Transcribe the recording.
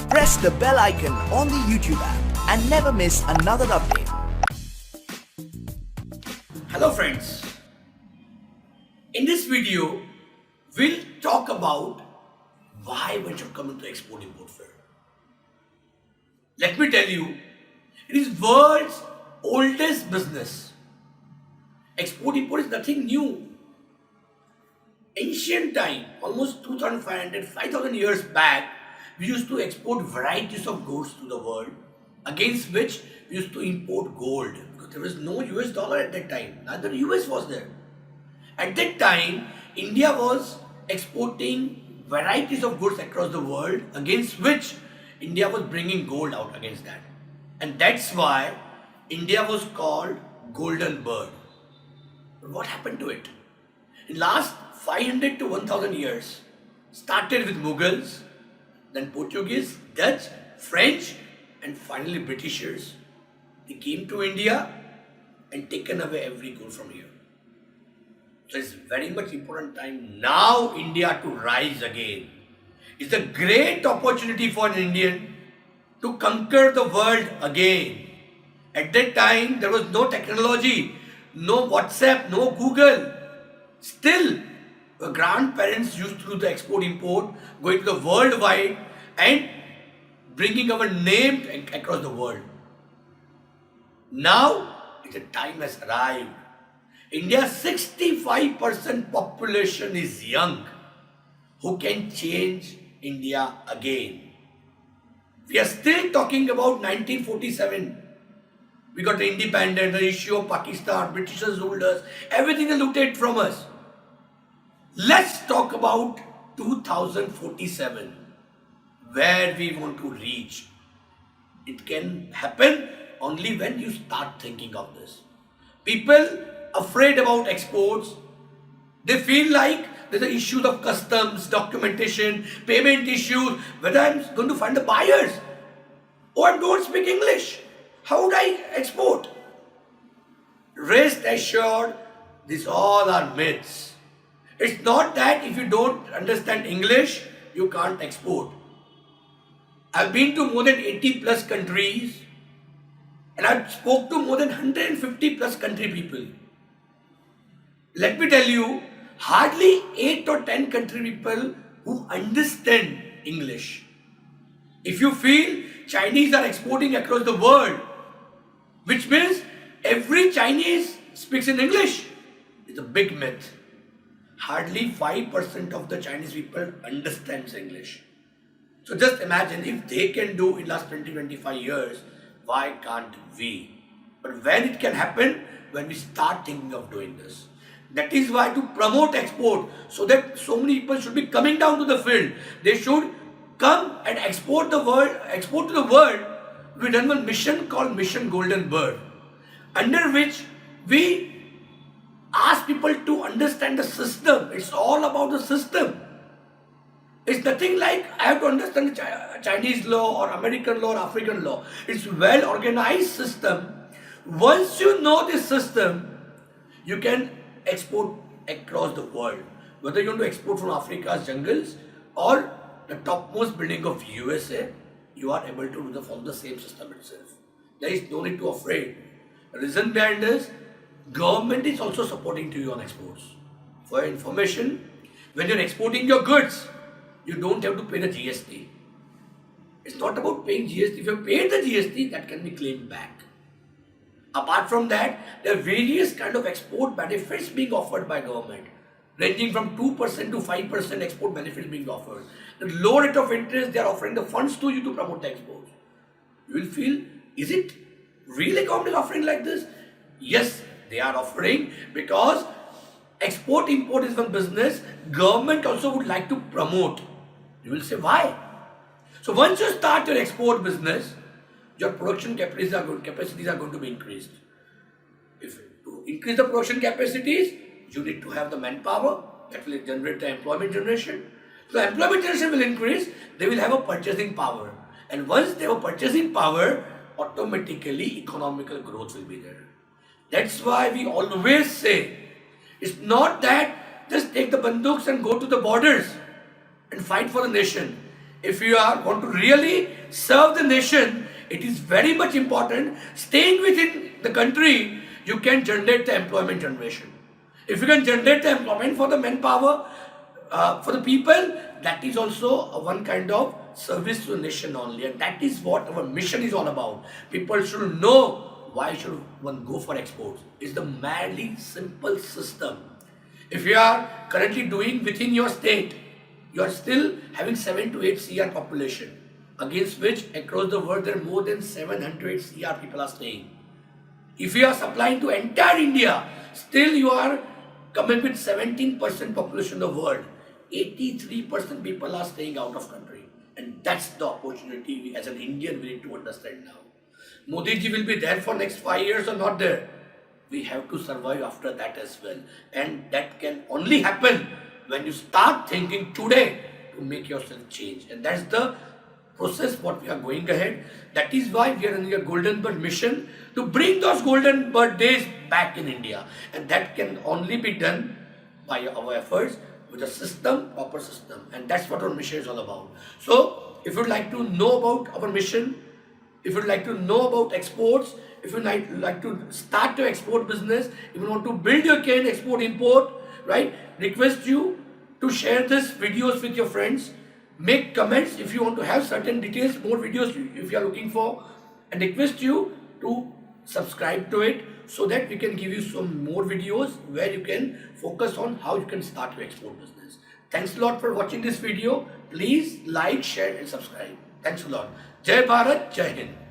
Press the bell icon on the YouTube app and never miss another update. Hello friends, in this video we'll talk about why one should come into export-import fair. Let me tell you, it is world's oldest business. Export-import is nothing new. Ancient time, almost 2500, 5000 years back, we used to export varieties of goods to the world, against which we used to import gold because there was no US dollar at that time, neither US was there. At that time, India was exporting varieties of goods across the world, against which India was bringing gold out against that. And that's why India was called Golden Bird. But what happened to it? In last 500 to 1000 years, started with Mughals, then Portuguese, Dutch, French, and finally Britishers. They came to India and taken away every gold from here. So it's very much important time now India to rise again. It's a great opportunity for an Indian to conquer the world again. At that time, there was no technology, no WhatsApp, no Google. Still, the grandparents used to do the export-import, going to the worldwide and bringing our name across the world. Now, the time has arrived. India's 65% population is young. Who can change India again? We are still talking about 1947. We got the independence, the issue of Pakistan, Britishers ruled us, everything they looked at from us. Let's talk about 2047, where we want to reach. It can happen only when you start thinking of this. People afraid about exports, they feel like there's the issues of customs, documentation, payment issues, whether I'm going to find the buyers. Oh, I don't speak English. How would I export? Rest assured, these all are myths. It's not that if you don't understand English, you can't export. I've been to more than 80 plus countries and I've spoke to more than 150 plus country people. Let me tell you, hardly 8 or 10 country people who understand English. If you feel Chinese are exporting across the world, which means every Chinese speaks in English, it's a big myth. Hardly 5% of the Chinese people understands English. So just imagine if they can do in last 20-25 years, why can't we? But when it can happen, when we start thinking of doing this. That is why to promote export, so that so many people should be coming down to the field. They should come and export to the world. We done one mission called Mission Golden Bird, under which we ask people to understand the system. It's all about the system. It's nothing like I have to understand the Chinese law or American law or African law. It's well organized system. Once you know this system, you can export across the world. Whether you want to export from Africa's jungles or the topmost building of USA, you are able to follow the same system itself. There is no need to afraid. The reason behind this, government is also supporting to you on exports. For your information, when you're exporting your goods, you don't have to pay the GST. It's not about paying GST. If you have paid the GST, that can be claimed back. Apart from that, there are various kind of export benefits being offered by government, ranging from 2% to 5% export benefits being offered. The low rate of interest, they are offering the funds to you to promote the exports. You will feel, is it really government is offering like this? Yes, they are offering, because export-import is one business government also would like to promote. You will say, why? So once you start your export business, your production capacities are going to be increased. If to increase the production capacities, you need to have the manpower that will generate the employment generation. So employment generation will increase, they will have a purchasing power. And once they have a purchasing power, automatically economical growth will be there. That's why we always say, it's not that just take the banduks and go to the borders and fight for the nation. If you are going to really serve the nation, it is very much important. Staying within the country, you can generate the employment generation. If you can generate the employment for the manpower, for the people, that is also one kind of service to the nation only. And that is what our mission is all about. People should know why should one go for exports. It's the madly simple system. If you are currently doing within your state, you are still having 7 to 8 CR population, against which across the world there are more than 700 CR people are staying. If you are supplying to entire India, still you are coming with 17% population of the world. 83% people are staying out of country. And that's the opportunity we as an Indian we need to understand now. Modi ji will be there for next 5 years or not there. We have to survive after that as well. And that can only happen when you start thinking today to make yourself change. And that's the process what we are going ahead. That is why we are running a Golden Bird mission to bring those Golden Bird days back in India. And that can only be done by our efforts with a system, proper system. And that's what our mission is all about. So if you'd like to know about our mission, if you'd like to know about exports, if you'd like to start your export business, if you want to build your cane export import, right, request you to share this videos with your friends. Make comments if you want to have certain details, more videos if you are looking for, and request you to subscribe to it so that we can give you some more videos where you can focus on how you can start your export business. Thanks a lot for watching this video. Please like, share and subscribe. Thanks a lot. Jai Bharat, Jai Hind.